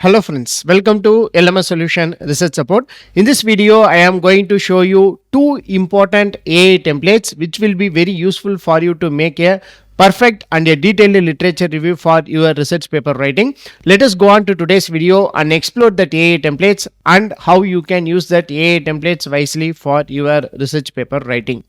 Hello friends, welcome to LMS Solution Research Support. In this video, I am going to show you two important AI templates which will be very useful for you to make a perfect and a detailed literature review for your research paper writing. Let us go on to today's video and explore that AI templates and how you can use that AI templates wisely for your research paper writing.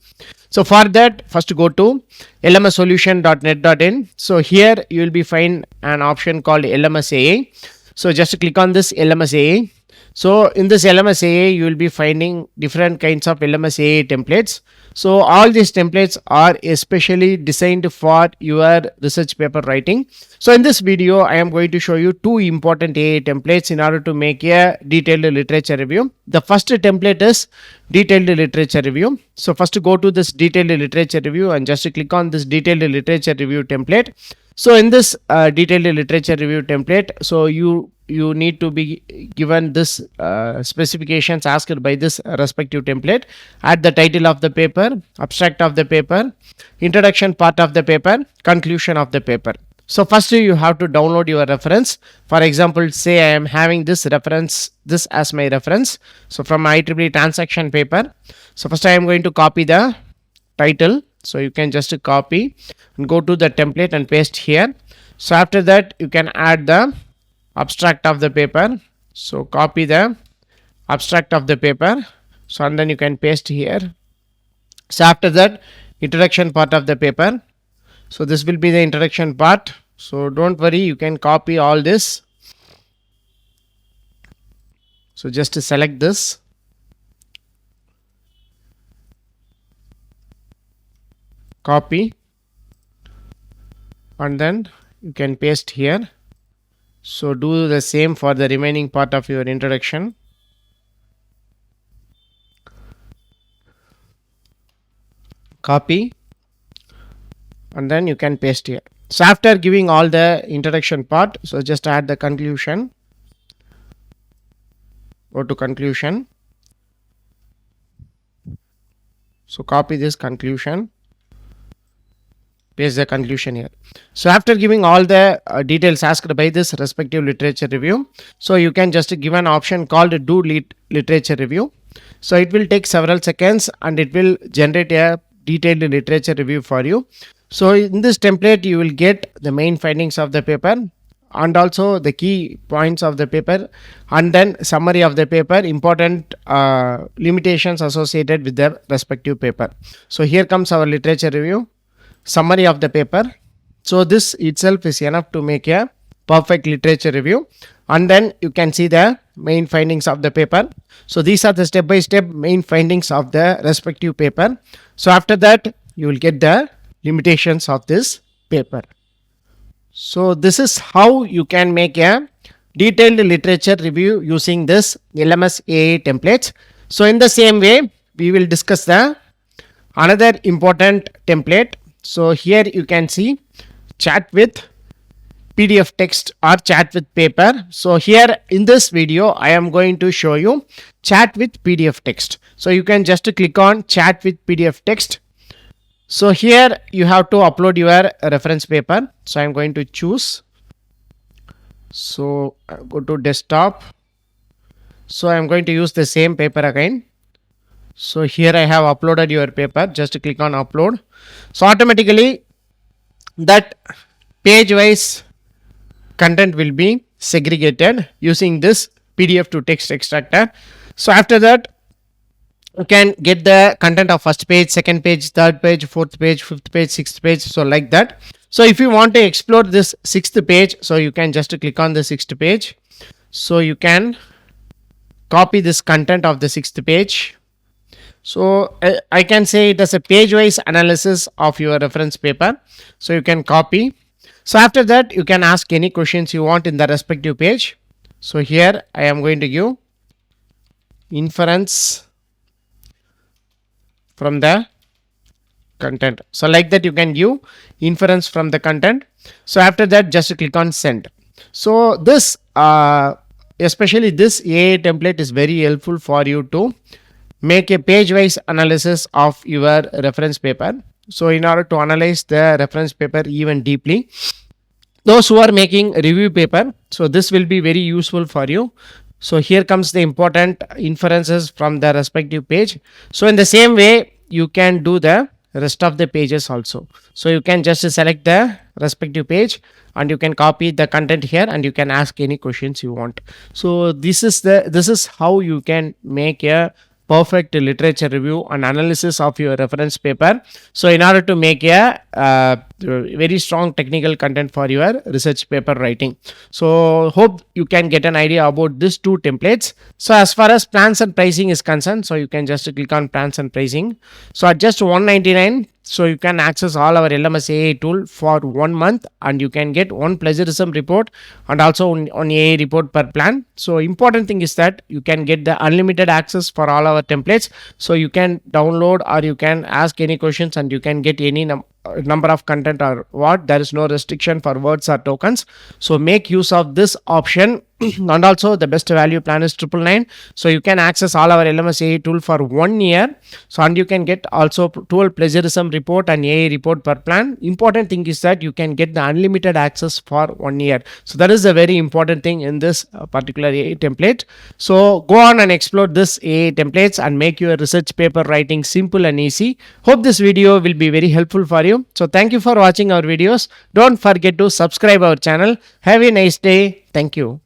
So for that, first go to lmsolution.net.in. So here you will be find an option called LMS AI. So just click on this LMS AI. So in this LMS AI, you will be finding different kinds of LMS AI templates. So all these templates are especially designed for your research paper writing. So in this video, I am going to show you two important AI templates in order to make a detailed literature review. The first template is detailed literature review. So first go to this detailed literature review and just click on this detailed literature review template. So in this detailed literature review template, so you need to be given this specifications asked by this respective template. Add the title of the paper, abstract of the paper, introduction part of the paper, conclusion of the paper. So first you have to download your reference. For example, say I am having this as my reference. So from IEEE transaction paper. So first I am going to copy the title. So you can just copy and go to the template and paste here. So after that you can add the abstract of the paper. So copy the abstract of the paper. So and then you can paste here. So after that, introduction part of the paper. So this will be the introduction part. So don't worry, you can copy all this. So just select this. Copy and then you can paste here. So do the same for the remaining part of your introduction. Copy and then you can paste here. So after giving all the introduction part, so just add the conclusion. Go to conclusion. So copy this conclusion. Paste the conclusion here. So after giving all the details asked by this respective literature review, so you can just give an option called do literature review. So it will take several seconds and it will generate a detailed literature review for you. So in this template, you will get the main findings of the paper and also the key points of the paper and then summary of the paper, important limitations associated with the respective paper. So here comes our literature review. Summary of the paper. So this itself is enough to make a perfect literature review, and then you can see the main findings of the paper. So these are the step-by-step main findings of the respective paper. So after that you will get the limitations of this paper. So this is how you can make a detailed literature review using this LMS AI templates. So in the same way, we will discuss the another important template. So here you can see chat with PDF text or chat with paper. So here in this video, I am going to show you chat with PDF text. So you can just click on chat with PDF text. So here you have to upload your reference paper. So I am going to choose. So go to desktop. So I am going to use the same paper again. So here I have uploaded your paper. Just click on upload. So automatically that page wise content will be segregated using this PDF to text extractor. So after that you can get the content of first page, second page, third page, fourth page, fifth page, sixth page. So like that. So if you want to explore this sixth page, so you can just click on the sixth page. So you can copy this content of the sixth page. So I can say it as a page-wise analysis of your reference paper. So you can copy. So after that, you can ask any questions you want in the respective page. So here I am going to give inference from the content. So like that you can give inference from the content. So after that, just click on send. So this especially this AI template is very helpful for you to make a page-wise analysis of your reference paper. So in order to analyze the reference paper even deeply, those who are making review paper, so this will be very useful for you. So here comes the important inferences from the respective page. So in the same way you can do the rest of the pages also. So you can just select the respective page and you can copy the content here and you can ask any questions you want. So this is how you can make a perfect literature review and analysis of your reference paper. So in order to make a very strong technical content for your research paper writing. So hope you can get an idea about these two templates. So as far as plans and pricing is concerned, so you can just click on plans and pricing. So at just 199, so you can access all our LMS AI tool for 1 month and you can get one plagiarism report and also on AI report per plan. So important thing is that you can get the unlimited access for all our templates. So you can download or you can ask any questions and you can get any number of content or what. There is no restriction for words or tokens. So make use of this option. And also the best value plan is 999. So you can access all our LMS AI tool for 1 year. So and you can get also 12 plagiarism report and AI report per plan. Important thing is that you can get the unlimited access for 1 year. So that is a very important thing in this particular AI template. So go on and explore this AI templates and make your research paper writing simple and easy. Hope this video will be very helpful for you. So thank you for watching our videos. Don't forget to subscribe our channel. Have a nice day. Thank you.